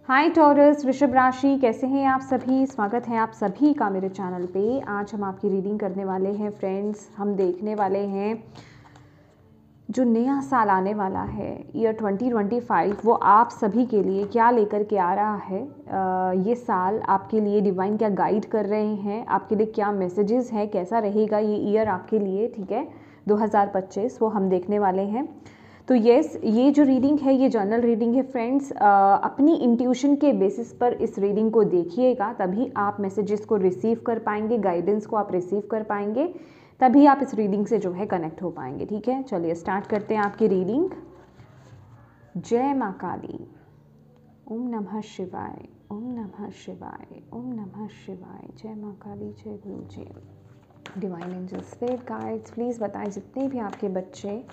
हाय taurus, वृषभ राशि, कैसे हैं आप सभी। स्वागत है आप सभी का मेरे चैनल पे। आज हम आपकी रीडिंग करने वाले हैं फ्रेंड्स। हम देखने वाले हैं जो नया साल आने वाला है, ईयर 2025, वो आप सभी के लिए क्या लेकर के आ रहा है। ये साल आपके लिए डिवाइन क्या गाइड कर रहे हैं, आपके लिए क्या मैसेजेस हैं, कैसा रहेगा ये ईयर आपके लिए, ठीक है, 2025, वो हम देखने वाले हैं। तो यस, ये जो रीडिंग है ये जर्नल रीडिंग है फ्रेंड्स। अपनी इंट्यूशन के बेसिस पर इस रीडिंग को देखिएगा, तभी आप मैसेजेस को रिसीव कर पाएंगे, गाइडेंस को आप रिसीव कर पाएंगे, तभी आप इस रीडिंग से जो है कनेक्ट हो पाएंगे। ठीक है, चलिए स्टार्ट करते हैं आपकी रीडिंग। जय माँ काली। ओम नमः शिवाय, ओम नमः शिवाय, ओम नमः शिवाय। जय माँ काली, जय Guru ji. Divine angels, spirit guides, please बताएं जितने भी आपके बच्चे,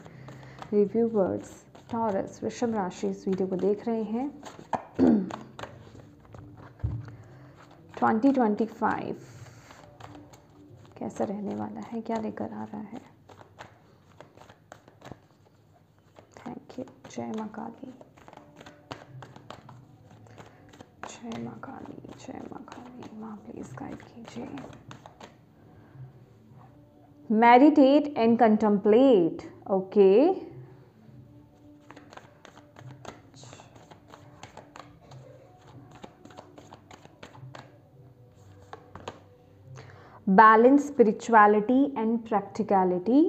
रिव्यूवर्स, टॉरस, वृषभ राशि इस वीडियो को देख रहे हैं। 2025 कैसा रहने वाला है, क्या लेकर आ रहा है। Thank you. जय माँ काली, जय माँ काली, जय माँ काली। माँ प्लीज गाइड कीजिए। Meditate and contemplate. Okay, balance spirituality and practicality.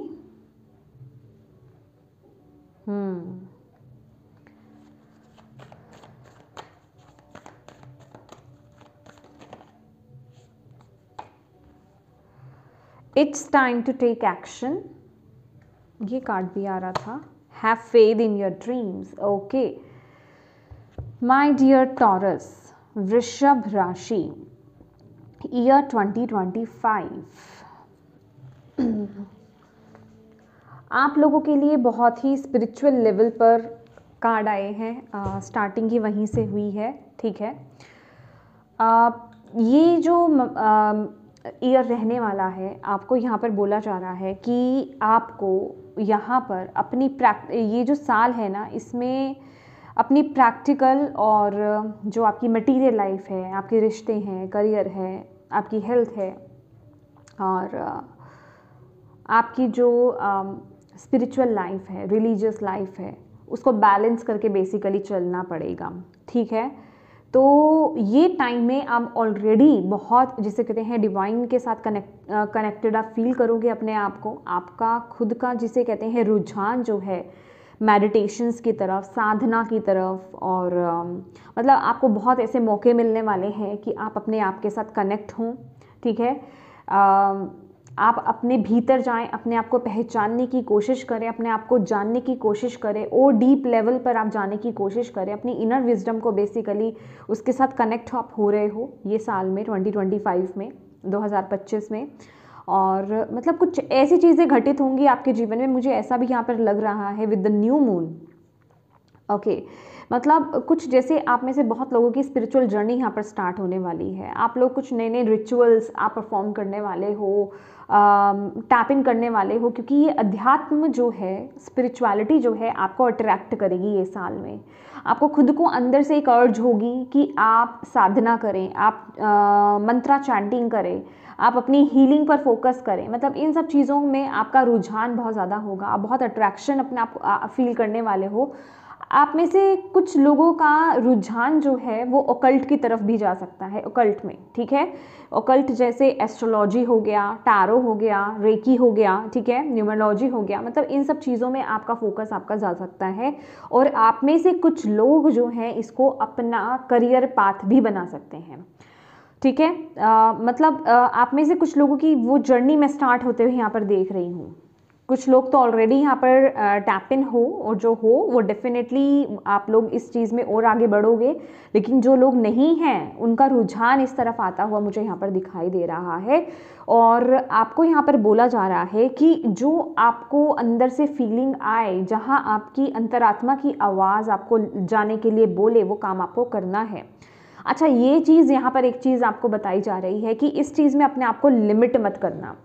It's time to take action. ये कार्ड भी आ रहा था। Have faith in your dreams. Okay, my dear Taurus, वृषभ राशि, ईयर 2025 आप लोगों के लिए बहुत ही स्पिरिचुअल लेवल पर कार्ड आए हैं। स्टार्टिंग ही वहीं से हुई है, ठीक है। ये जो ईयर रहने वाला है, आपको यहाँ पर बोला जा रहा है कि आपको यहाँ पर अपनी ये जो साल है ना, इसमें अपनी प्रैक्टिकल और जो आपकी मटेरियल लाइफ है, आपके रिश्ते हैं, करियर है, आपकी हेल्थ है और आपकी जो स्पिरिचुअल लाइफ है, रिलीजियस लाइफ है, उसको बैलेंस करके बेसिकली चलना पड़ेगा, ठीक है। तो ये टाइम में आप ऑलरेडी बहुत, जिसे कहते हैं, डिवाइन के साथ कनेक्टेड आप फील करोगे अपने आप को। आपका खुद का, जिसे कहते हैं, रुझान जो है मेडिटेशंस की तरफ, साधना की तरफ, और मतलब आपको बहुत ऐसे मौके मिलने वाले हैं कि आप अपने आप के साथ कनेक्ट हों, ठीक है। आप अपने भीतर जाएं, अपने आप को पहचानने की कोशिश करें, अपने आप को जानने की कोशिश करें, और डीप लेवल पर आप जाने की कोशिश करें, अपनी इनर विजडम को बेसिकली उसके साथ कनेक्ट आप हो रहे हो ये साल में, 2025 में, 2025 में। और मतलब कुछ ऐसी चीज़ें घटित होंगी आपके जीवन में, मुझे ऐसा भी यहाँ पर लग रहा है with the new moon. Okay, मतलब कुछ जैसे आप में से बहुत लोगों की स्पिरिचुअल जर्नी यहाँ पर स्टार्ट होने वाली है। आप लोग कुछ नए नए रिचुअल्स आप परफॉर्म करने वाले हो, टैप इन करने वाले हो, क्योंकि ये अध्यात्म जो है, स्पिरिचुअलिटी जो है, आपको अट्रैक्ट करेगी ये साल में। आपको खुद को अंदर से एक अर्ज होगी कि आप साधना करें, आप मंत्रा चैंटिंग करें, आप अपनी हीलिंग पर फोकस करें। मतलब इन सब चीज़ों में आपका रुझान बहुत ज़्यादा होगा, आप बहुत अट्रैक्शन अपने आप फील करने वाले हो। आप में से कुछ लोगों का रुझान जो है वो ओकल्ट की तरफ भी जा सकता है, ओकल्ट में, ठीक है। ओकल्ट जैसे एस्ट्रोलॉजी हो गया, टैरो हो गया, रेकी हो गया, ठीक है, न्यूमरोलॉजी हो गया, मतलब इन सब चीज़ों में आपका फोकस आपका जा सकता है। और आप में से कुछ लोग जो हैं इसको अपना करियर पाथ भी बना सकते हैं, ठीक है। मतलब आप में से कुछ लोगों की वो जर्नी में स्टार्ट होते हुए यहाँ पर देख रही हूँ। कुछ लोग तो ऑलरेडी यहाँ पर टैप इन हो, और जो हो वो डेफिनेटली आप लोग इस चीज़ में और आगे बढ़ोगे। लेकिन जो लोग नहीं हैं उनका रुझान इस तरफ आता हुआ मुझे यहाँ पर दिखाई दे रहा है। और आपको यहाँ पर बोला जा रहा है कि जो आपको अंदर से फीलिंग आए, जहाँ आपकी अंतरात्मा की आवाज़ आपको जाने के लिए बोले, वो काम आपको करना है। अच्छा, ये चीज़ यहाँ पर एक चीज़ आपको बताई जा रही है कि इस चीज़ में अपने आप को लिमिट मत करना।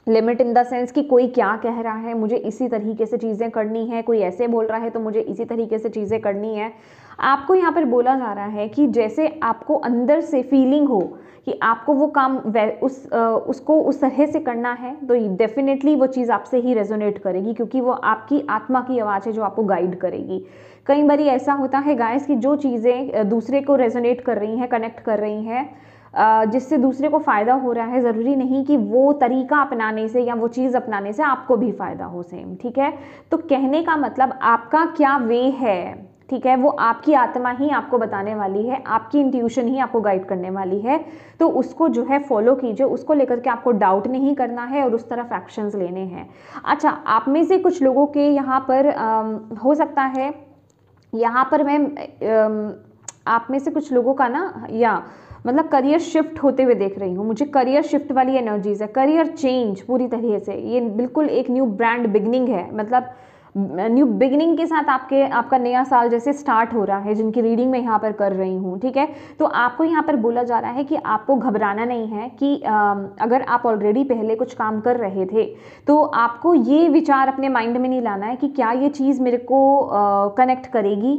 लिमिट इन द सेंस कि कोई क्या कह रहा है, मुझे इसी तरीके से चीज़ें करनी है, कोई ऐसे बोल रहा है तो मुझे इसी तरीके से चीज़ें करनी है। आपको यहाँ पर बोला जा रहा है कि जैसे आपको अंदर से फीलिंग हो कि आपको वो काम उसको उस तरह से करना है, तो डेफिनेटली वो चीज़ आपसे ही रेजोनेट करेगी, क्योंकि वो आपकी आत्मा की आवाज़ है जो आपको गाइड करेगी। कई बार ऐसा होता है गाइस कि जो चीज़ें दूसरे को रेजोनेट कर रही हैं, कनेक्ट कर रही हैं, जिससे दूसरे को फ़ायदा हो रहा है, ज़रूरी नहीं कि वो तरीका अपनाने से या वो चीज़ अपनाने से आपको भी फ़ायदा हो सेम, ठीक है। तो कहने का मतलब आपका क्या वे है, ठीक है, वो आपकी आत्मा ही आपको बताने वाली है, आपकी इंट्यूशन ही आपको गाइड करने वाली है। तो उसको जो है फॉलो कीजिए, उसको लेकर के आपको डाउट नहीं करना है और उस तरफ एक्शंस लेने हैं। अच्छा, आप में से कुछ लोगों के यहाँ पर हो सकता है, यहाँ पर मैं आप में से कुछ लोगों का ना, या मतलब करियर शिफ्ट होते हुए देख रही हूँ, मुझे करियर शिफ्ट वाली एनर्जीज है, करियर चेंज पूरी तरह से, ये बिल्कुल एक न्यू ब्रांड बिगनिंग है, मतलब न्यू बिगनिंग के साथ आपका नया साल जैसे स्टार्ट हो रहा है, जिनकी रीडिंग मैं यहाँ पर कर रही हूँ, ठीक है। तो आपको यहाँ पर बोला जा रहा है कि आपको घबराना नहीं है, कि अगर आप ऑलरेडी पहले कुछ काम कर रहे थे तो आपको ये विचार अपने माइंड में नहीं लाना है कि क्या ये चीज़ मेरे को कनेक्ट करेगी,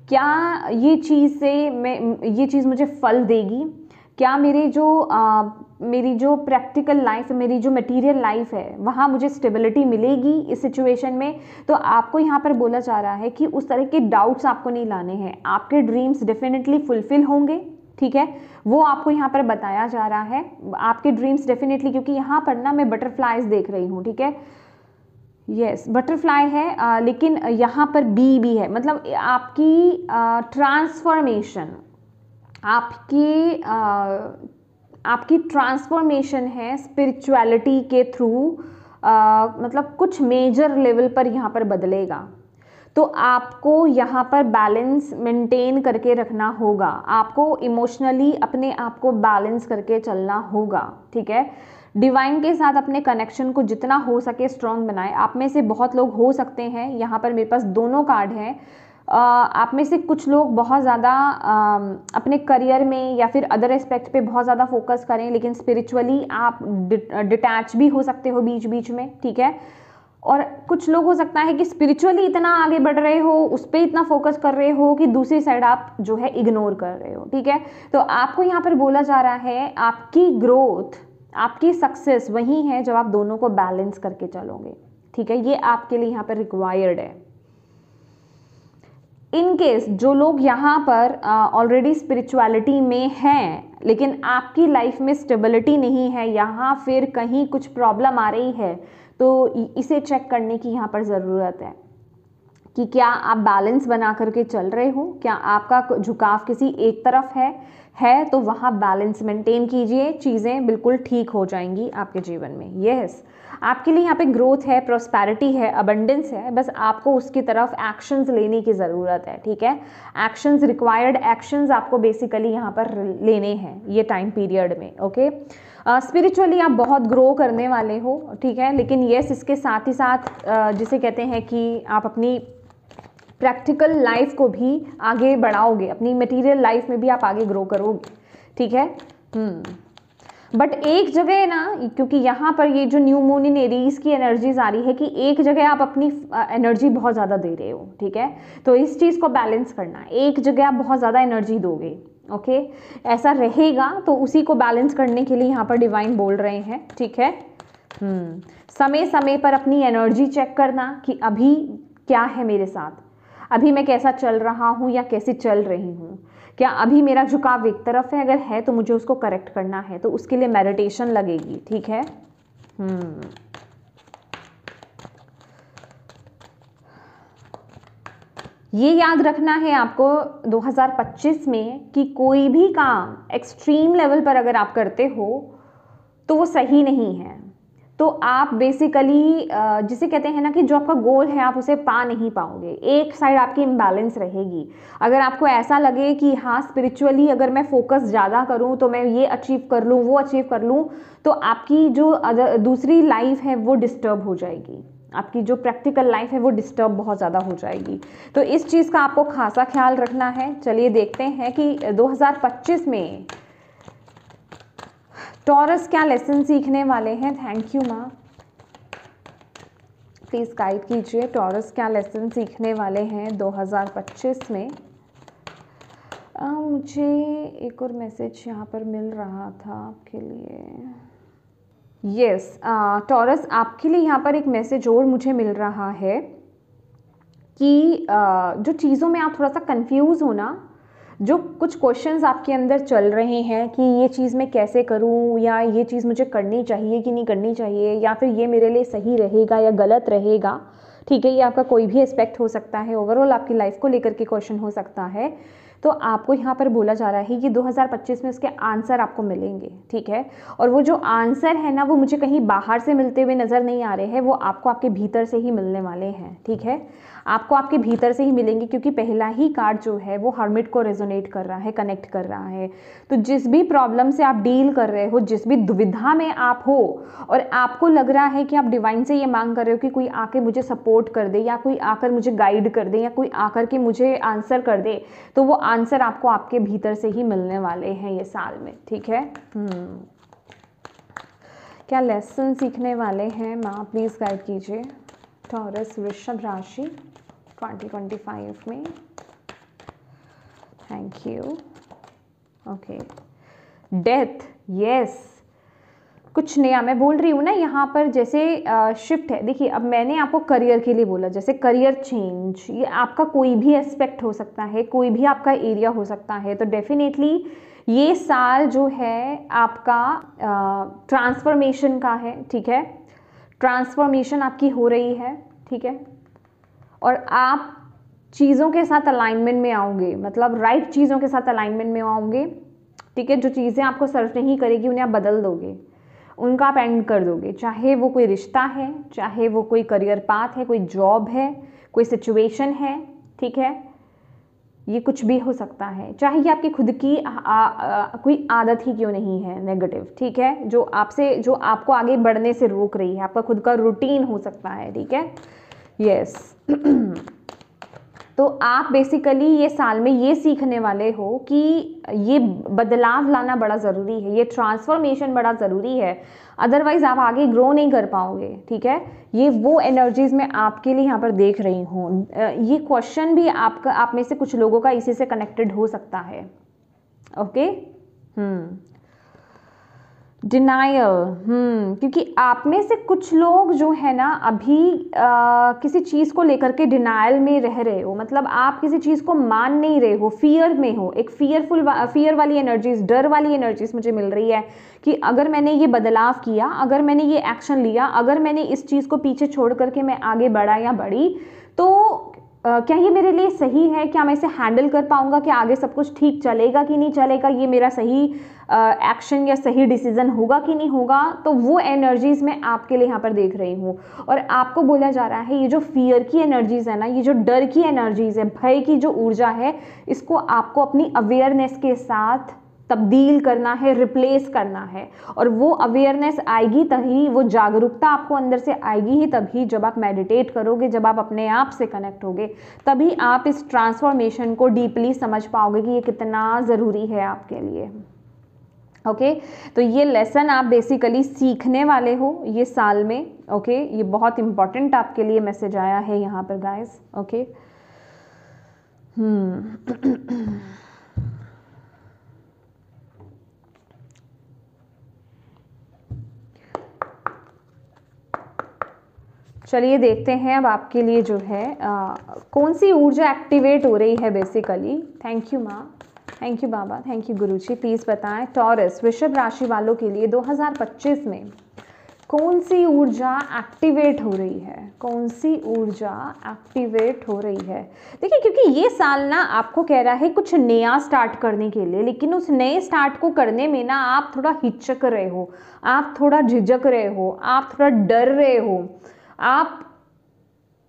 क्या ये चीज़ मुझे फल देगी, क्या मेरी जो प्रैक्टिकल लाइफ, मेरी जो मटेरियल लाइफ है, वहाँ मुझे स्टेबिलिटी मिलेगी इस सिचुएशन में। तो आपको यहाँ पर बोला जा रहा है कि उस तरह के डाउट्स आपको नहीं लाने हैं, आपके ड्रीम्स डेफिनेटली फुलफिल होंगे, ठीक है, वो आपको यहाँ पर बताया जा रहा है, आपके ड्रीम्स डेफिनेटली, क्योंकि यहाँ पर ना मैं बटरफ्लाइज देख रही हूँ, ठीक है, यस आपकी है, लेकिन यहाँ पर बी भी है, मतलब आपकी ट्रांसफॉर्मेशन, आपकी ट्रांसफॉर्मेशन है स्पिरिचुअलिटी के थ्रू, मतलब कुछ मेजर लेवल पर यहाँ पर बदलेगा। तो आपको यहाँ पर बैलेंस मेंटेन करके रखना होगा, आपको इमोशनली अपने आप को बैलेंस करके चलना होगा, ठीक है। डिवाइन के साथ अपने कनेक्शन को जितना हो सके स्ट्रॉन्ग बनाएं। आप में से बहुत लोग हो सकते हैं, यहाँ पर मेरे पास दोनों कार्ड हैं, आप में से कुछ लोग बहुत ज़्यादा अपने करियर में या फिर अदर एस्पेक्ट पे बहुत ज़्यादा फोकस करें, लेकिन स्पिरिचुअली आप डिटैच भी हो सकते हो बीच बीच में, ठीक है। और कुछ लोग हो सकता है कि स्पिरिचुअली इतना आगे बढ़ रहे हो, उस पर इतना फोकस कर रहे हो कि दूसरी साइड आप जो है इग्नोर कर रहे हो, ठीक है। तो आपको यहाँ पर बोला जा रहा है आपकी ग्रोथ, आपकी सक्सेस वही है जब आप दोनों को बैलेंस करके चलोगे, ठीक है, ये आपके लिए यहाँ पर रिक्वायर्ड है। इन केस जो लोग यहाँ पर ऑलरेडी स्पिरिचुअलिटी में हैं, लेकिन आपकी लाइफ में स्टेबिलिटी नहीं है, यहाँ फिर कहीं कुछ प्रॉब्लम आ रही है, तो इसे चेक करने की यहाँ पर ज़रूरत है कि क्या आप बैलेंस बना करके चल रहे हो, क्या आपका झुकाव किसी एक तरफ है तो वहाँ बैलेंस मेंटेन कीजिए, चीज़ें बिल्कुल ठीक हो जाएंगी आपके जीवन में। यस, आपके लिए यहाँ पे ग्रोथ है, प्रॉस्पेरिटी है, अबंडेंस है, बस आपको उसकी तरफ एक्शंस लेने की ज़रूरत है, ठीक है। एक्शंस रिक्वायर्ड, एक्शंस आपको बेसिकली यहाँ पर लेने हैं ये टाइम पीरियड में, ओके। स्पिरिचुअली आप बहुत ग्रो करने वाले हो, ठीक है, लेकिन यस इसके साथ ही साथ जिसे कहते हैं कि आप अपनी प्रैक्टिकल लाइफ को भी आगे बढ़ाओगे, अपनी मटेरियल लाइफ में भी आप आगे ग्रो करोगे, ठीक है। बट एक जगह ना, क्योंकि यहाँ पर ये जो न्यू मून इन एरीज की एनर्जीज आ रही है कि एक जगह आप अपनी एनर्जी बहुत ज़्यादा दे रहे हो, ठीक है, तो इस चीज़ को बैलेंस करना है। एक जगह आप बहुत ज़्यादा एनर्जी दोगे, ओके, ऐसा रहेगा, तो उसी को बैलेंस करने के लिए यहाँ पर डिवाइन बोल रहे हैं, ठीक है। समय समय पर अपनी एनर्जी चेक करना कि अभी क्या है मेरे साथ, अभी मैं कैसा चल रहा हूँ या कैसी चल रही हूँ, क्या अभी मेरा झुकाव एक तरफ है, अगर है तो मुझे उसको करेक्ट करना है, तो उसके लिए मेडिटेशन लगेगी, ठीक है। ये याद रखना है आपको 2025 में कि कोई भी काम एक्सट्रीम लेवल पर अगर आप करते हो तो वो सही नहीं है, तो आप बेसिकली जिसे कहते हैं ना कि जो आपका गोल है आप उसे पा नहीं पाओगे, एक साइड आपकी इम्बैलेंस रहेगी। अगर आपको ऐसा लगे कि हाँ स्पिरिचुअली अगर मैं फोकस ज़्यादा करूँ तो मैं ये अचीव कर लूँ, वो अचीव कर लूँ, तो आपकी जो दूसरी लाइफ है वो डिस्टर्ब हो जाएगी, आपकी जो प्रैक्टिकल लाइफ है वो डिस्टर्ब बहुत ज़्यादा हो जाएगी। तो इस चीज़ का आपको खासा ख्याल रखना है। चलिए देखते हैं कि 2025 में टॉरस क्या लेसन सीखने वाले हैं। थैंक यू माँ, प्लीज़ गाइड कीजिए, टॉरस क्या लेसन सीखने वाले हैं 2025 में। मुझे एक और मैसेज यहाँ पर मिल रहा था आपके लिए। यस टॉरस, आपके लिए यहाँ पर एक मैसेज और मुझे मिल रहा है कि जो चीज़ों में आप थोड़ा सा कंफ्यूज हो ना, जो कुछ क्वेश्चंस आपके अंदर चल रहे हैं कि ये चीज़ मैं कैसे करूं, या ये चीज़ मुझे करनी चाहिए कि नहीं करनी चाहिए, या फिर ये मेरे लिए सही रहेगा या गलत रहेगा, ठीक है, ये आपका कोई भी एस्पेक्ट हो सकता है, ओवरऑल आपकी लाइफ को लेकर के क्वेश्चन हो सकता है। तो आपको यहाँ पर बोला जा रहा है कि 2025 में उसके आंसर आपको मिलेंगे, ठीक है। और वो जो आंसर है ना, वो मुझे कहीं बाहर से मिलते हुए नज़र नहीं आ रहे हैं, वो आपको आपके भीतर से ही मिलने वाले हैं, ठीक है। आपको आपके भीतर से ही मिलेंगे, क्योंकि पहला ही कार्ड जो है वो हर्मिट को रेजोनेट कर रहा है, कनेक्ट कर रहा है। तो जिस भी प्रॉब्लम से आप डील कर रहे हो, जिस भी दुविधा में आप हो, और आपको लग रहा है कि आप डिवाइन से ये मांग कर रहे हो कि कोई आके मुझे सपोर्ट कर दे, या कोई आकर मुझे गाइड कर दे, या कोई आकर के मुझे आंसर कर दे, तो वो आंसर आपको आपके भीतर से ही मिलने वाले हैं ये साल में, ठीक है। क्या लेसन सीखने वाले हैं माँ, प्लीज़ गाइड कीजिए। टॉरस वृषभ राशि 2025 में। Thank you. Okay, death, yes, कुछ नया मैं बोल रही हूँ ना यहाँ पर, जैसे शिफ्ट है। देखिए, अब मैंने आपको करियर के लिए बोला, जैसे करियर चेंज, ये आपका कोई भी एस्पेक्ट हो सकता है, कोई भी आपका एरिया हो सकता है। तो डेफिनेटली ये साल जो है आपका ट्रांसफॉर्मेशन का है, ठीक है। ट्रांसफॉर्मेशन आपकी हो रही है, ठीक है, और आप चीज़ों के साथ अलाइनमेंट में आओगे, मतलब राइट चीज़ों के साथ अलाइनमेंट में आओगे, ठीक है। जो चीज़ें आपको सर्व नहीं करेगी उन्हें आप बदल दोगे, उनका आप एंड कर दोगे, चाहे वो कोई रिश्ता है, चाहे वो कोई करियर पाथ है, कोई जॉब है, कोई सिचुएशन है, ठीक है। ये कुछ भी हो सकता है, चाहे ये आपकी खुद की कोई आदत ही क्यों नहीं है नेगेटिव, ठीक है, जो आपको आगे बढ़ने से रोक रही है, आपका खुद का रूटीन हो सकता है, ठीक है। यस तो आप बेसिकली ये साल में ये सीखने वाले हो कि ये बदलाव लाना बड़ा ज़रूरी है, ये ट्रांसफॉर्मेशन बड़ा ज़रूरी है, अदरवाइज आप आगे ग्रो नहीं कर पाओगे, ठीक है। ये वो एनर्जीज मैं आपके लिए यहाँ पर देख रही हूँ। ये क्वेश्चन भी आप में से कुछ लोगों का इसी से कनेक्टेड हो सकता है। ओके, डिनायल, क्योंकि आप में से कुछ लोग जो है ना अभी किसी चीज़ को लेकर के डिनायल में रह रहे हो, मतलब आप किसी चीज़ को मान नहीं रहे हो, फियर में हो, एक फियर वाली एनर्जीज, डर वाली एनर्जीज मुझे मिल रही है कि अगर मैंने ये बदलाव किया, अगर मैंने ये एक्शन लिया, अगर मैंने इस चीज़ को पीछे छोड़ करके मैं आगे बढ़ा या बढ़ी, तो क्या ये मेरे लिए सही है, क्या मैं इसे हैंडल कर पाऊंगा, क्या आगे सब कुछ ठीक चलेगा कि नहीं चलेगा, ये मेरा सही एक्शन या सही डिसीजन होगा कि नहीं होगा। तो वो एनर्जीज मैं आपके लिए यहाँ पर देख रही हूँ, और आपको बोला जा रहा है ये जो फियर की एनर्जीज है ना, ये जो डर की एनर्जीज है, भय की जो ऊर्जा है, इसको आपको अपनी अवेयरनेस के साथ तब्दील करना है, रिप्लेस करना है। और वो अवेयरनेस आएगी तभी, वो जागरूकता आपको अंदर से आएगी ही तभी जब आप मेडिटेट करोगे, जब आप अपने आप से कनेक्ट होगे, तभी आप इस ट्रांसफॉर्मेशन को डीपली समझ पाओगे कि ये कितना ज़रूरी है आपके लिए। ओके, तो ये लेसन आप बेसिकली सीखने वाले हो ये साल में। ओके, ये बहुत इंपॉर्टेंट आपके लिए मैसेज आया है यहाँ पर गाइस। ओके, चलिए देखते हैं अब आपके लिए जो है कौन सी ऊर्जा एक्टिवेट हो रही है बेसिकली। थैंक यू माँ, थैंक यू बाबा, थैंक यू गुरुजी। प्लीज़ बताएं टॉरस वृषभ राशि वालों के लिए 2025 में कौन सी ऊर्जा एक्टिवेट हो रही है, कौन सी ऊर्जा एक्टिवेट हो रही है। देखिए, क्योंकि ये साल ना आपको कह रहा है कुछ नया स्टार्ट करने के लिए, लेकिन उस नए स्टार्ट को करने में ना आप थोड़ा हिचक रहे हो, आप थोड़ा झिझक रहे हो, आप थोड़ा डर रहे हो, आप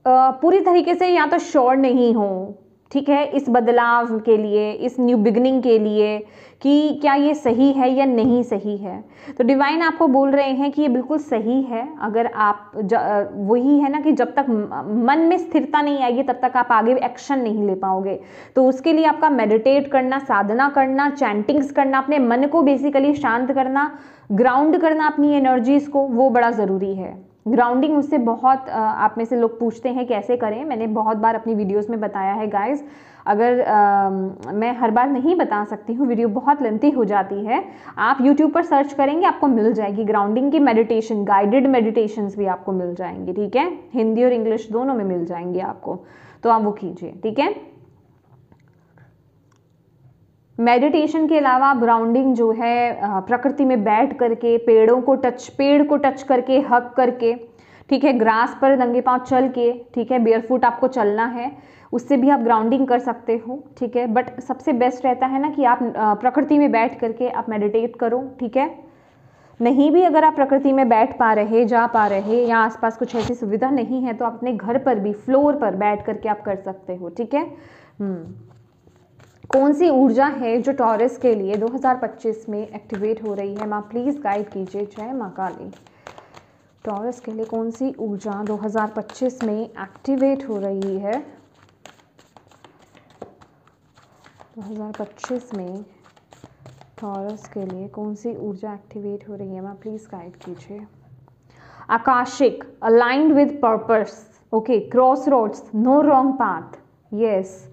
पूरी तरीके से या तो श्योर नहीं हो, ठीक है, इस बदलाव के लिए, इस न्यू बिगनिंग के लिए कि क्या ये सही है या नहीं सही है। तो डिवाइन आपको बोल रहे हैं कि ये बिल्कुल सही है। अगर आप वही है ना कि जब तक मन में स्थिरता नहीं आएगी तब तक आप आगे एक्शन नहीं ले पाओगे। तो उसके लिए आपका मेडिटेट करना, साधना करना, चैंटिंग्स करना, अपने मन को बेसिकली शांत करना, ग्राउंड करना अपनी एनर्जीज को, वो बड़ा ज़रूरी है। ग्राउंडिंग मुझसे बहुत आप में से लोग पूछते हैं कैसे करें, मैंने बहुत बार अपनी वीडियोस में बताया है गाइस। अगर मैं हर बार नहीं बता सकती हूँ, वीडियो बहुत लेंथी हो जाती है। आप YouTube पर सर्च करेंगे, आपको मिल जाएगी ग्राउंडिंग की मेडिटेशन, गाइडेड मेडिटेशंस भी आपको मिल जाएंगी, ठीक है। हिंदी और इंग्लिश दोनों में मिल जाएंगी आपको, तो आप वो कीजिए, ठीक है। मेडिटेशन के अलावा आप ग्राउंडिंग जो है प्रकृति में बैठ करके, पेड़ को टच करके, हग करके, ठीक है, ग्रास पर नंगे पांव चल के, ठीक है, बेयरफुट आपको चलना है, उससे भी आप ग्राउंडिंग कर सकते हो, ठीक है। बट सबसे बेस्ट रहता है ना कि आप प्रकृति में बैठ करके आप मेडिटेट करो, ठीक है। नहीं भी अगर आप प्रकृति में बैठ पा रहे, जा पा रहे, या आसपास कुछ ऐसी सुविधा नहीं है, तो आप अपने घर पर भी फ्लोर पर बैठ करके आप कर सकते हो, ठीक है। कौन सी ऊर्जा है जो टॉरस के लिए 2025 में एक्टिवेट हो रही है? माँ प्लीज़ गाइड कीजिए। जय माँ काली। टॉरस के लिए कौन सी ऊर्जा 2025 में एक्टिवेट हो रही है? 2025 में टॉरस के लिए कौन सी ऊर्जा एक्टिवेट हो रही है? माँ प्लीज़ गाइड कीजिए। आकाशिक, aligned with purpose, okay, crossroads, no wrong path, yes.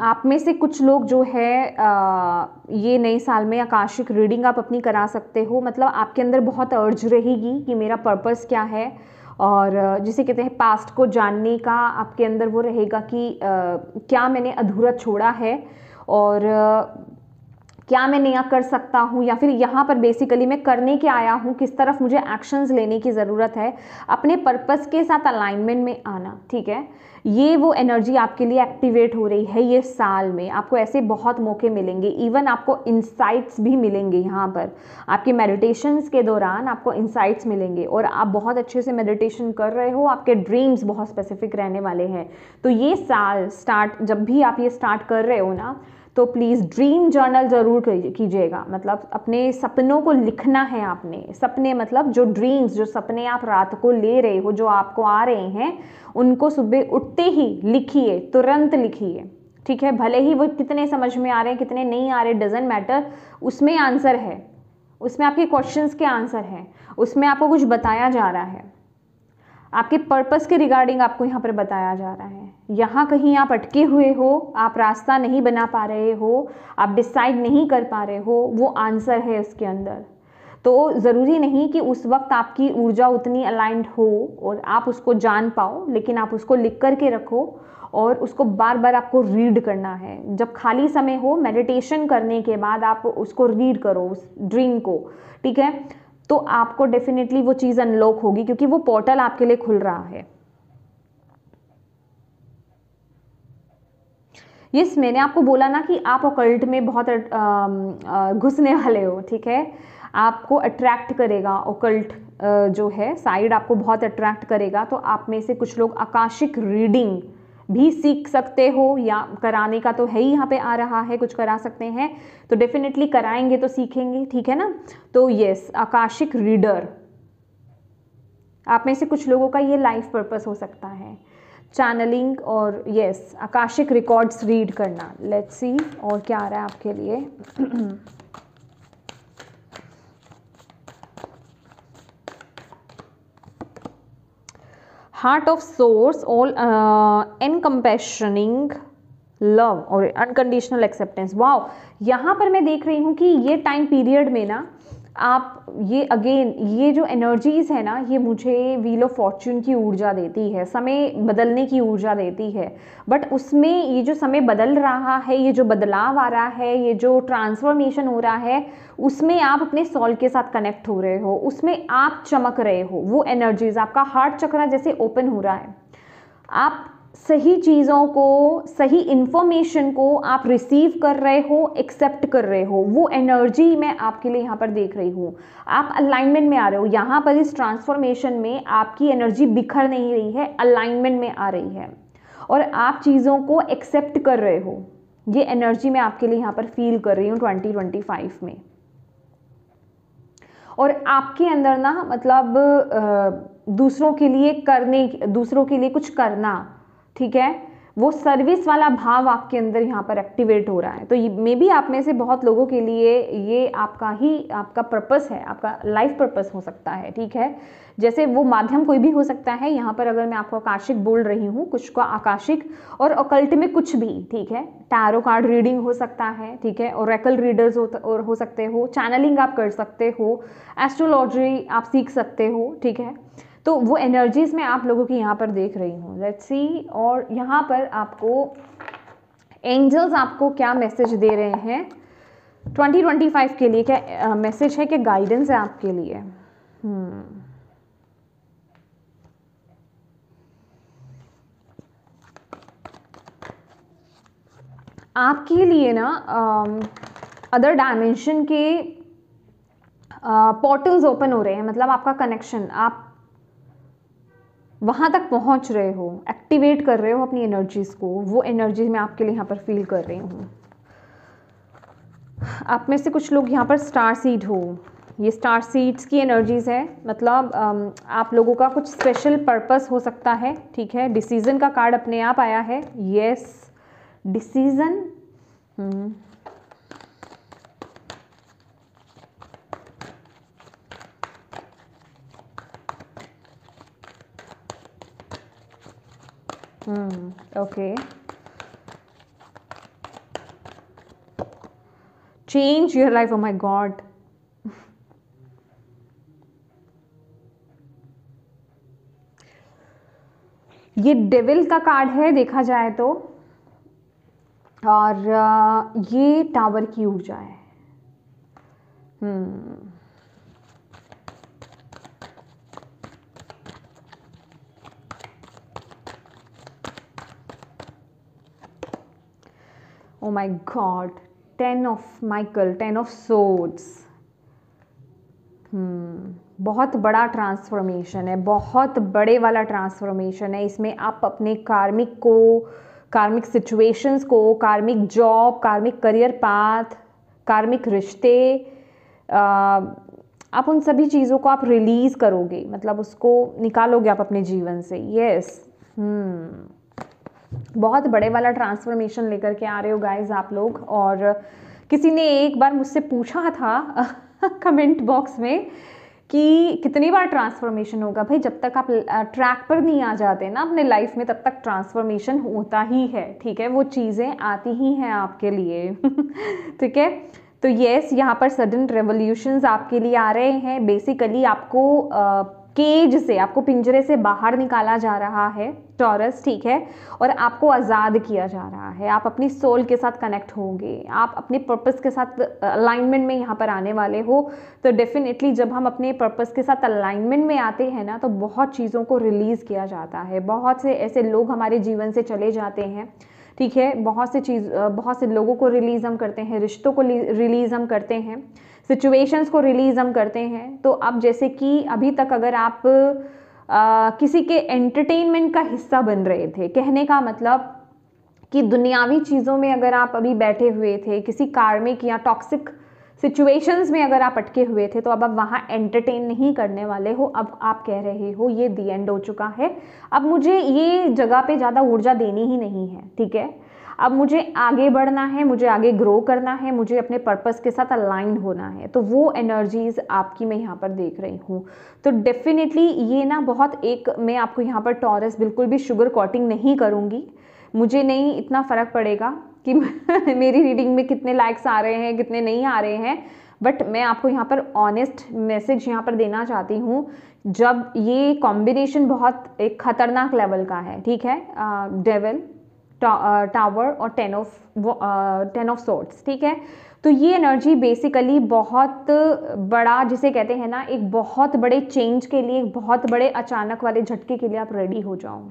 आप में से कुछ लोग जो है ये नए साल में आकाशिक रीडिंग आप अपनी करा सकते हो। मतलब आपके अंदर बहुत अर्ज रहेगी कि मेरा पर्पस क्या है, और जिसे कहते हैं पास्ट को जानने का आपके अंदर वो रहेगा कि क्या मैंने अधूरा छोड़ा है, और क्या मैं नया कर सकता हूँ, या फिर यहाँ पर बेसिकली मैं करने के आया हूँ, किस तरफ मुझे एक्शंस लेने की ज़रूरत है, अपने पर्पस के साथ अलाइनमेंट में आना, ठीक है। ये वो एनर्जी आपके लिए एक्टिवेट हो रही है ये साल में। आपको ऐसे बहुत मौके मिलेंगे, इवन आपको इंसाइट्स भी मिलेंगे। यहाँ पर आपके मेडिटेशंस के दौरान आपको इंसाइट्स मिलेंगे, और आप बहुत अच्छे से मेडिटेशन कर रहे हो, आपके ड्रीम्स बहुत स्पेसिफिक रहने वाले हैं। तो ये साल स्टार्ट, जब भी आप ये स्टार्ट कर रहे हो ना, तो प्लीज़ ड्रीम जर्नल ज़रूर कीजिएगा। मतलब अपने सपनों को लिखना है आपने। सपने मतलब जो ड्रीम्स, जो सपने आप रात को ले रहे हो, जो आपको आ रहे हैं, उनको सुबह उठते ही लिखिए, तुरंत लिखिए, ठीक है। भले ही वो कितने समझ में आ रहे हैं, कितने नहीं आ रहे, डजेंट मैटर, उसमें आंसर है, उसमें आपके क्वेश्चंस के आंसर हैं, उसमें आपको कुछ बताया जा रहा है, आपके पर्पस के रिगार्डिंग आपको यहाँ पर बताया जा रहा है। यहाँ कहीं आप अटके हुए हो, आप रास्ता नहीं बना पा रहे हो, आप डिसाइड नहीं कर पा रहे हो, वो आंसर है उसके अंदर। तो ज़रूरी नहीं कि उस वक्त आपकी ऊर्जा उतनी अलाइंड हो और आप उसको जान पाओ, लेकिन आप उसको लिख कर के रखो, और उसको बार बार आपको रीड करना है। जब खाली समय हो, मेडिटेशन करने के बाद आप उसको रीड करो, उस ड्रीम को, ठीक है। तो आपको डेफिनेटली वो चीज़ अनलॉक होगी, क्योंकि वो पोर्टल आपके लिए खुल रहा है। यस, मैंने आपको बोला ना कि आप ऑकल्ट में बहुत घुसने वाले हो, ठीक है। आपको अट्रैक्ट करेगा ऑकल्ट जो है साइड, आपको बहुत अट्रैक्ट करेगा। तो आप में से कुछ लोग आकाशिक रीडिंग भी सीख सकते हो, या कराने का तो है ही, यहाँ पे आ रहा है, कुछ करा सकते हैं, तो डेफिनेटली कराएंगे तो सीखेंगे, ठीक है ना। तो यस, आकाशिक रीडर आप में से कुछ लोगों का ये लाइफ पर्पस हो सकता है, चैनलिंग और यस आकाशिक रिकॉर्ड्स रीड करना। लेट्स सी और क्या आ रहा है आपके लिए। Heart of source, all encompassing love और अनकंडीशनल एक्सेप्टेंस। वाओ, यहाँ पर मैं देख रही हूँ कि ये टाइम पीरियड में ना आप ये अगेन ये जो एनर्जीज है ना, ये मुझे व्हील ऑफ फॉर्च्यून की ऊर्जा देती है, समय बदलने की ऊर्जा देती है। बट उसमें ये जो समय बदल रहा है, ये जो बदलाव आ रहा है, ये जो ट्रांसफॉर्मेशन हो रहा है, उसमें आप अपने सोल के साथ कनेक्ट हो रहे हो, उसमें आप चमक रहे हो। वो एनर्जीज, आपका हार्ट चक्र जैसे ओपन हो रहा है, आप सही चीज़ों को, सही इंफॉर्मेशन को आप रिसीव कर रहे हो, एक्सेप्ट कर रहे हो। वो एनर्जी मैं आपके लिए यहाँ पर देख रही हूँ। आप अलाइनमेंट में आ रहे हो। यहाँ पर इस ट्रांसफॉर्मेशन में आपकी एनर्जी बिखर नहीं रही है, अलाइनमेंट में आ रही है, और आप चीज़ों को एक्सेप्ट कर रहे हो। ये एनर्जी मैं आपके लिए यहाँ पर फील कर रही हूँ 2025 में। और आपके अंदर ना मतलब दूसरों के लिए कुछ करना, ठीक है, वो सर्विस वाला भाव आपके अंदर यहाँ पर एक्टिवेट हो रहा है। तो मे बी आप में से बहुत लोगों के लिए ये आपका पर्पस है, आपका लाइफ पर्पस हो सकता है, ठीक है। जैसे वो माध्यम कोई भी हो सकता है। यहाँ पर अगर मैं आपको आकाशिक बोल रही हूँ, कुछ का आकाशिक और ऑकल्ट में कुछ भी, ठीक है। टैरो कार्ड रीडिंग हो सकता है, ठीक है। ओरेकल रीडर्स हो सकते हो, चैनलिंग आप कर सकते हो, एस्ट्रोलॉजी आप सीख सकते हो, ठीक है। तो वो एनर्जीज में आप लोगों की यहाँ पर देख रही हूँ, लेट्स सी। और यहाँ पर आपको एंजल्स आपको क्या मैसेज दे रहे हैं 2025 के लिए, क्या मैसेज है, क्या गाइडेंस है आपके लिए। आपके लिए ना अदर डायमेंशन के पोर्टल्स ओपन हो रहे हैं, मतलब आपका कनेक्शन, आप वहाँ तक पहुँच रहे हो, एक्टिवेट कर रहे हो अपनी एनर्जीज़ को। वो एनर्जी मैं आपके लिए यहाँ पर फील कर रही हूँ। आप में से कुछ लोग यहाँ पर स्टार सीड हो, ये स्टार सीड्स की एनर्जीज़ है, मतलब आप लोगों का कुछ स्पेशल पर्पस हो सकता है, ठीक है। डिसीज़न का कार्ड अपने आप आया है, yes, decision. Okay, change your life, oh my God. ये डेविल का कार्ड है देखा जाए तो, और ये टावर की ऊर्जा है। Oh my God, 10 of Michael, 10 of swords. बहुत बड़ा ट्रांसफॉर्मेशन है, बहुत बड़े वाला ट्रांसफॉर्मेशन है। इसमें आप अपने कार्मिक सिचुएशंस को, कार्मिक जॉब, कार्मिक करियर पाथ, कार्मिक रिश्ते, आप उन सभी चीज़ों को आप रिलीज़ करोगे, मतलब उसको निकालोगे आप अपने जीवन से, यस। बहुत बड़े वाला ट्रांसफॉर्मेशन लेकर के आ रहे हो गाइज आप लोग। और किसी ने एक बार मुझसे पूछा था कमेंट बॉक्स में कि कितनी बार ट्रांसफॉर्मेशन होगा। भाई, जब तक आप ट्रैक पर नहीं आ जाते ना अपने लाइफ में, तब तक ट्रांसफॉर्मेशन होता ही है, ठीक है। वो चीज़ें आती ही हैं आपके लिए ठीक है। तो यस, यहाँ पर सडन रेवोल्यूशंस आपके लिए आ रहे हैं। बेसिकली आपको केज से, आपको पिंजरे से बाहर निकाला जा रहा है टॉरस, ठीक है। और आपको आज़ाद किया जा रहा है। आप अपनी सोल के साथ कनेक्ट होंगे, आप अपने पर्पस के साथ अलाइनमेंट में यहाँ पर आने वाले हो। तो डेफिनेटली जब हम अपने पर्पस के साथ अलाइनमेंट में आते हैं ना, तो बहुत चीज़ों को रिलीज़ किया जाता है। बहुत से ऐसे लोग हमारे जीवन से चले जाते हैं, ठीक है। बहुत से लोगों को रिलीज़ हम करते हैं, रिश्तों को रिलीज़ हम करते हैं, सिचुएशंस को रिलीज़ हम करते हैं। तो अब जैसे कि अभी तक अगर आप किसी के एंटरटेनमेंट का हिस्सा बन रहे थे, कहने का मतलब कि दुनियावी चीज़ों में अगर आप अभी बैठे हुए थे, किसी कार्मिक या टॉक्सिक सिचुएशंस में अगर आप अटके हुए थे, तो अब आप वहाँ एंटरटेन नहीं करने वाले हो। अब आप कह रहे हो ये दी एंड हो चुका है, अब मुझे ये जगह पे ज़्यादा ऊर्जा देनी ही नहीं है, ठीक है। अब मुझे आगे बढ़ना है, मुझे आगे ग्रो करना है, मुझे अपने पर्पस के साथ अलाइन होना है। तो वो एनर्जीज आपकी मैं यहाँ पर देख रही हूँ। तो डेफिनेटली ये ना बहुत मैं आपको यहाँ पर टॉरस बिल्कुल भी शुगर कोटिंग नहीं करूँगी। मुझे नहीं इतना फ़र्क पड़ेगा कि मेरी रीडिंग में कितने लाइक्स आ रहे हैं, कितने नहीं आ रहे हैं, बट मैं आपको यहाँ पर ऑनेस्ट मैसेज यहाँ पर देना चाहती हूँ। जब ये कॉम्बिनेशन बहुत एक खतरनाक लेवल का है, ठीक है, डेविल, टावर और 10 ऑफ सोर्ड्स, ठीक है। तो ये एनर्जी बेसिकली बहुत बड़ा, जिसे कहते हैं ना, एक बहुत बड़े चेंज के लिए, एक बहुत बड़े अचानक वाले झटके के लिए आप रेडी हो जाओ,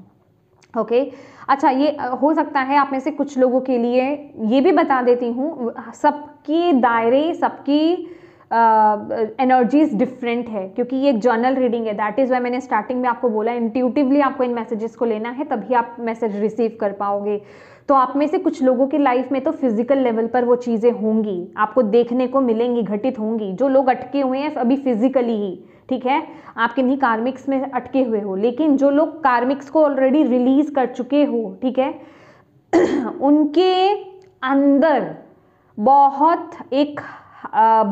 ओके। अच्छा, ये हो सकता है आप में से कुछ लोगों के लिए, ये भी बता देती हूँ, सबकी दायरे, सबकी एनर्जीज डिफरेंट है, क्योंकि ये एक जर्नल रीडिंग है। दैट इज़ वाई मैंने स्टार्टिंग में आपको बोला इंट्यूटिवली आपको इन मैसेजेस को लेना है, तभी आप मैसेज रिसीव कर पाओगे। तो आप में से कुछ लोगों की लाइफ में तो फिजिकल लेवल पर वो चीज़ें होंगी, आपको देखने को मिलेंगी, घटित होंगी। जो लोग अटके हुए हैं अभी फिजिकली ही, ठीक है, आप किन्हीं कार्मिक्स में अटके हुए हो, लेकिन जो लोग कार्मिक्स को ऑलरेडी रिलीज कर चुके हो, ठीक है, उनके अंदर बहुत एक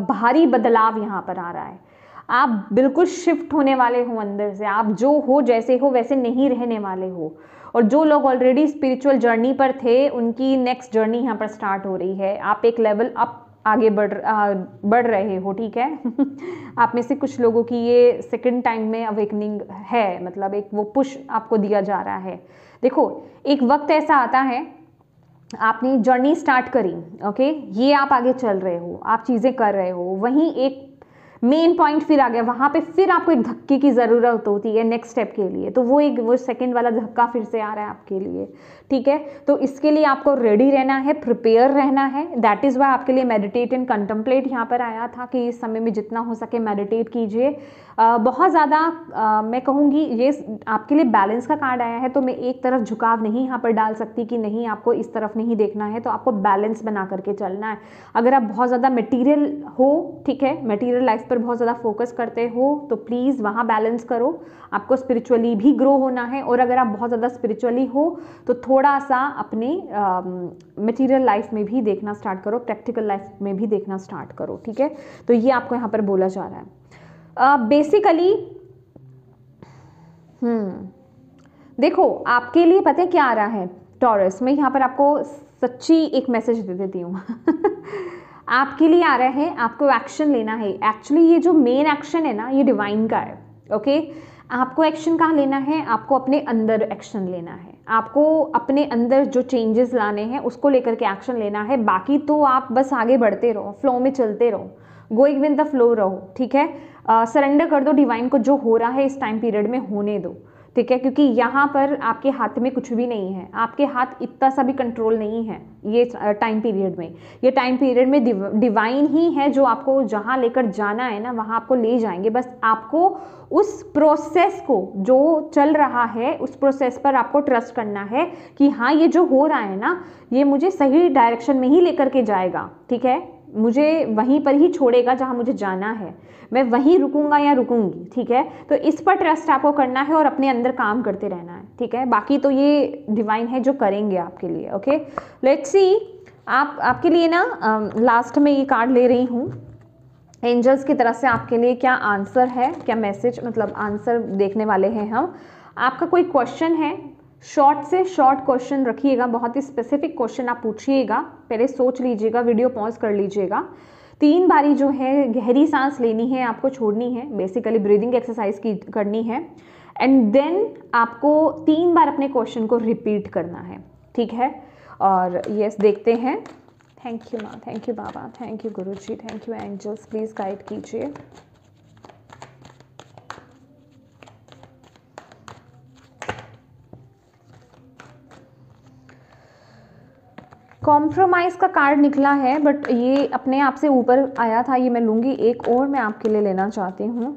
भारी बदलाव यहाँ पर आ रहा है। आप बिल्कुल शिफ्ट होने वाले हो अंदर से, आप जो हो जैसे हो वैसे नहीं रहने वाले हो। और जो लोग ऑलरेडी स्पिरिचुअल जर्नी पर थे उनकी नेक्स्ट जर्नी यहाँ पर स्टार्ट हो रही है। आप एक लेवल अप आगे बढ़ रहे हो, ठीक है। आप में से कुछ लोगों की ये सेकंड टाइम में अवेकनिंग है, मतलब एक वो पुश आपको दिया जा रहा है। देखो एक वक्त ऐसा आता है, आपने जर्नी स्टार्ट करी, ओके, ये आप आगे चल रहे हो, आप चीज़ें कर रहे हो, वहीं एक मेन पॉइंट फिर आ गया, वहाँ पे फिर आपको एक धक्के की ज़रूरत होती है नेक्स्ट स्टेप के लिए। तो वो सेकंड वाला धक्का फिर से आ रहा है आपके लिए, ठीक है। तो इसके लिए आपको रेडी रहना है, प्रिपेयर रहना है। दैट इज़ वाई आपके लिए मेडिटेट एंड कंtemplate यहाँ पर आया था कि इस समय में जितना हो सके मेडिटेट कीजिए। बहुत ज़्यादा मैं कहूँगी ये आपके लिए बैलेंस का कार्ड आया है, तो मैं एक तरफ झुकाव नहीं यहाँ पर डाल सकती कि नहीं आपको इस तरफ नहीं देखना है, तो आपको बैलेंस बना करके चलना है। अगर आप बहुत ज़्यादा मटेरियल हो, ठीक है, मटेरियल लाइफ पर बहुत ज़्यादा फोकस करते हो तो प्लीज़ वहाँ बैलेंस करो। आपको स्पिरिचुअली भी ग्रो होना है, और अगर आप बहुत ज़्यादा स्पिरिचुअली हो तो थोड़ा सा अपने मटेरियल लाइफ में भी देखना स्टार्ट करो, प्रैक्टिकल लाइफ में भी देखना स्टार्ट करो, ठीक है। तो ये आपको यहाँ पर बोला जा रहा है। बेसिकली देखो आपके लिए पता है क्या आ रहा है टॉरस में, यहाँ पर आपको सच्ची एक मैसेज दे देती हूँ। आपके लिए आ रहा है, आपको एक्शन लेना है। एक्चुअली ये जो मेन एक्शन है ना, ये डिवाइन का है, ओके। आपको एक्शन कहाँ लेना है? आपको अपने अंदर एक्शन लेना है। आपको अपने अंदर जो चेंजेस लाने हैं उसको लेकर के एक्शन लेना है। बाकी तो आप बस आगे बढ़ते रहो, फ्लो में चलते रहो, गोइंग विद द फ्लो रहो, ठीक है। सरेंडर कर दो डिवाइन को, जो हो रहा है इस टाइम पीरियड में होने दो, ठीक है। क्योंकि यहाँ पर आपके हाथ में कुछ भी नहीं है, आपके हाथ इतना सा भी कंट्रोल नहीं है ये टाइम पीरियड में। ये टाइम पीरियड में डिवाइन ही है जो आपको जहाँ लेकर जाना है ना वहाँ आपको ले जाएंगे। बस आपको उस प्रोसेस को, जो चल रहा है उस प्रोसेस पर आपको ट्रस्ट करना है कि हाँ ये जो हो रहा है ना ये मुझे सही डायरेक्शन में ही लेकर के जाएगा, ठीक है। मुझे वहीं पर ही छोड़ेगा जहाँ मुझे जाना है, मैं वहीं रुकूंगा या रुकूंगी, ठीक है। तो इस पर ट्रस्ट आपको करना है और अपने अंदर काम करते रहना है, ठीक है। बाकी तो ये डिवाइन है जो करेंगे आपके लिए, ओके। लेट्स सी आपके लिए ना लास्ट में ये कार्ड ले रही हूँ एंजल्स की तरफ से, आपके लिए क्या आंसर है, क्या मैसेज, मतलब आंसर देखने वाले हैं हम। आपका कोई क्वेश्चन है, शॉर्ट से शॉर्ट क्वेश्चन रखिएगा, बहुत ही स्पेसिफिक क्वेश्चन आप पूछिएगा, पहले सोच लीजिएगा, वीडियो पॉज कर लीजिएगा। 3 बारी जो है गहरी सांस लेनी है, आपको छोड़नी है, बेसिकली ब्रीदिंग एक्सरसाइज की करनी है, एंड देन आपको 3 बार अपने क्वेश्चन को रिपीट करना है, ठीक है। और यस देखते हैं। थैंक यू माँ, थैंक यू बाबा, थैंक यू गुरुजी, thank you angels, please guide कीजिए। कॉम्प्रोमाइज़ का कार्ड निकला है, बट ये अपने आप से ऊपर आया था, ये मैं लूँगी। एक और मैं आपके लिए लेना चाहती हूँ।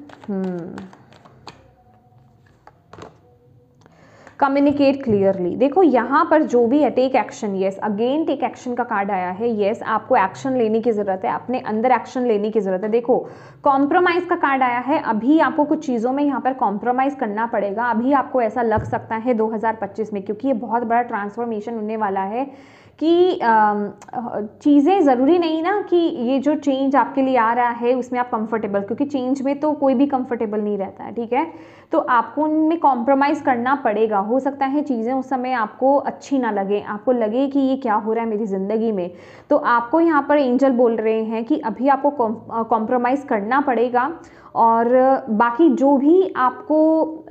Communicate clearly. देखो यहाँ पर जो भी है, take action, yes, again take action का कार्ड आया है। यस, आपको एक्शन लेने की ज़रूरत है, अपने अंदर एक्शन लेने की ज़रूरत है। देखो कॉम्प्रोमाइज़ का कार्ड आया है, अभी आपको कुछ चीज़ों में यहाँ पर कॉम्प्रोमाइज़ करना पड़ेगा। अभी आपको ऐसा लग सकता है 2025 में, क्योंकि ये बहुत बड़ा ट्रांसफॉर्मेशन होने वाला है कि चीज़ें ज़रूरी नहीं ना कि ये जो चेंज आपके लिए आ रहा है उसमें आप कंफर्टेबल, क्योंकि चेंज में तो कोई भी कंफर्टेबल नहीं रहता है, ठीक है। तो आपको उनमें कॉम्प्रोमाइज़ करना पड़ेगा। हो सकता है चीज़ें उस समय आपको अच्छी ना लगे, आपको लगे कि ये क्या हो रहा है मेरी ज़िंदगी में, तो आपको यहाँ पर एंजल बोल रहे हैं कि अभी आपको कॉम्प्रोमाइज़ करना पड़ेगा। और बाकी जो भी आपको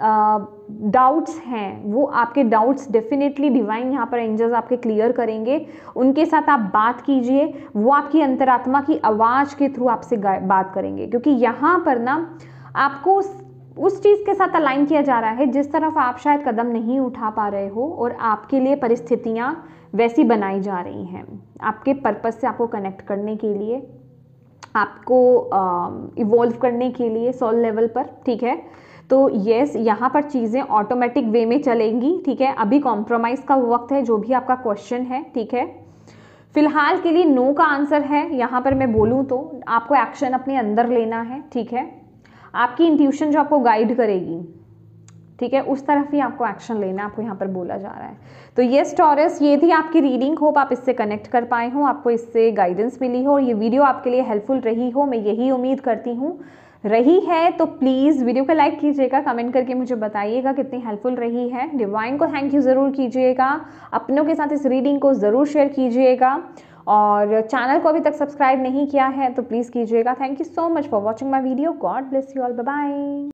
डाउट्स हैं, वो आपके डाउट्स डेफिनेटली डिवाइन यहाँ पर एंजल्स आपके क्लियर करेंगे। उनके साथ आप बात कीजिए, वो आपकी अंतरात्मा की आवाज़ के थ्रू आपसे बात करेंगे, क्योंकि यहाँ पर ना आपको उस चीज़ के साथ अलाइन किया जा रहा है जिस तरफ आप शायद कदम नहीं उठा पा रहे हो, और आपके लिए परिस्थितियाँ वैसी बनाई जा रही हैं आपके पर्पस से आपको कनेक्ट करने के लिए, आपको इवॉल्व करने के लिए सोल लेवल पर, ठीक है। तो यस, यहाँ पर चीज़ें ऑटोमेटिक वे में चलेंगी, ठीक है। अभी कॉम्प्रोमाइज़ का वक्त है, जो भी आपका क्वेश्चन है, ठीक है। फिलहाल के लिए नो का आंसर है यहाँ पर मैं बोलूँ तो। आपको एक्शन अपने अंदर लेना है, ठीक है। आपकी इंट्यूशन जो आपको गाइड करेगी, ठीक है, उस तरफ ही आपको एक्शन लेना आपको यहाँ पर बोला जा रहा है। तो यस टॉरस, ये थी आपकी रीडिंग। होप आप इससे कनेक्ट कर पाए हो, आपको इससे गाइडेंस मिली हो और ये वीडियो आपके लिए हेल्पफुल रही हो, मैं यही उम्मीद करती हूँ। रही है तो प्लीज़ वीडियो को लाइक कीजिएगा, कमेंट करके मुझे बताइएगा कितनी हेल्पफुल रही है। डिवाइन को थैंक यू ज़रूर कीजिएगा, अपनों के साथ इस रीडिंग को ज़रूर शेयर कीजिएगा और चैनल को अभी तक सब्सक्राइब नहीं किया है तो प्लीज़ कीजिएगा। Thank you so much for watching my video. God bless you all, bye bye.